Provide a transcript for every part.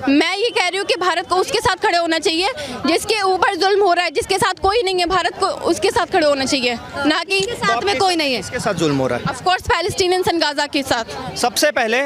मैं ये कह रही हूँ कि भारत को उसके साथ खड़े होना चाहिए जिसके ऊपर जुल्म हो रहा है, जिसके साथ कोई नहीं है। भारत को उसके साथ खड़े होना चाहिए, ना कि साथ में कोई नहीं है। किसके साथ जुल्म हो रहा है? Of course Palestinians and Gaza के साथ, सबसे पहले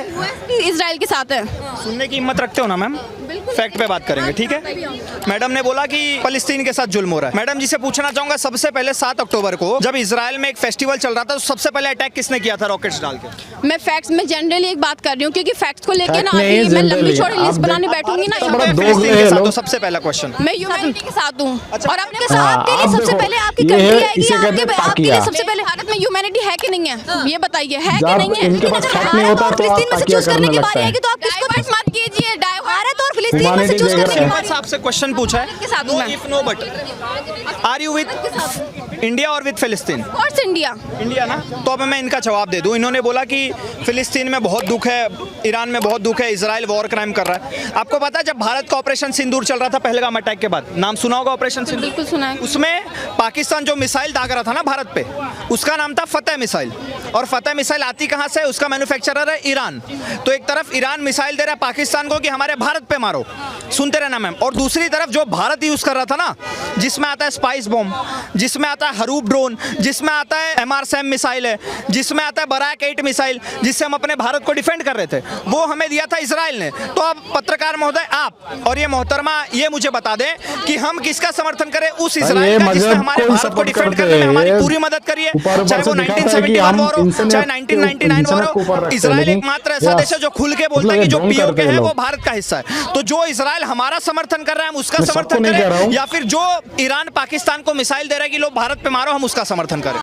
इजराइल के साथ है। सुनने की हिम्मत रखते हो ना मैम? फैक्ट पे बात करेंगे, ठीक है? मैडम ने बोला कि फलस्तीन के साथ जुल्म हो रहा है। मैडम जी से पूछना चाहूंगा, सबसे पहले 7 अक्टूबर को जब इजराइल में एक फेस्टिवल चल रहा था, तो सबसे पहले अटैक किसने किया था रॉकेट्स डाल के? मैं फैक्ट्स में जनरली एक बात कर रही हूँ, क्योंकि फैक्ट्स को लेके ना अभी मैं लंबी चौड़ी लिस्ट बनाने बैठूंगी ना। फलस्तीन के साथ, तो सबसे पहला क्वेश्चन मैं ह्यूमैनिटी के साथ हूँ और अपने साथ आपके लिए सबसे पहले आपकी कंट्री आएगी, आपके लिए सबसे पहले भारत में ह्यूमैनिटी है कि नहीं है, ये बताइए, है कि नहीं है? इनके पास फैक्ट नहीं होता तो आप क्या करने लगता है? तो आप किसको मत कीजिए। भारत और फिलिस्तीन में से चूज करने की बात। आपसे क्वेश्चन पूछा है, no if no but, are you with India और विद फिलिस्तीन? Of India. इंडिया ना, तो अब मैं इनका जवाब दे दूं। इन्होंने बोला कि फिलिस्तीन में बहुत दुख है, ईरान में बहुत दुख है, इजराइल वॉर क्राइम कर रहा है। आपको पता है जब भारत का ऑपरेशन सिंदूर चल रहा था पहलगाम अटैक के बाद, नाम सुना होगा ऑपरेशन सिंदूर? बिल्कुल सुना है। उसमें पाकिस्तान जो मिसाइल दाग रहा था ना भारत पे, उसका नाम था फतेह मिसाइल। और फतेह मिसाइल आती कहां से? उसका मैन्युफैक्चरर है ईरान। तो एक तरफ ईरान मिसाइल दे रहा है पाकिस्तान को कि हमारे भारत पे मारो, सुनते रहना मैम। और दूसरी तरफ जो भारत यूज कर रहा था ना, जिसमें आता है स्पाइस बॉम्ब, जिसमें आता है हरूप ड्रोन, जिसमें आता है MR-SAM मिसाइल है, जिसमें आता है बराक 8 मिसाइल, जिससे हम अपने भारत को डिफेंड कर रहे थे, वो हमें दिया था इजराइल ने। तो अब पत्रकार महोदय आप और ये मोहतरमा ये मुझे बता दें कि हम किसका समर्थन करें? उस इजराइल का जिसने हमारे भारत को डिफेंड करने में हमारी पूरी मदद करी है, चाहे वो 1971 वॉर हो, चाहे 1999 वॉर हो। इजराइल एकमात्र ऐसा देश है जो खुल के बोलता है कि जो POK है वो भारत का हिस्सा है। तो जो इजराइल हमारा समर्थन कर रहा है हम उसका समर्थन करें, या फिर जो ईरान पाकिस्तान को मिसाइल दे रहा है कि लोग भारत पे मारो, हम उसका समर्थन करें?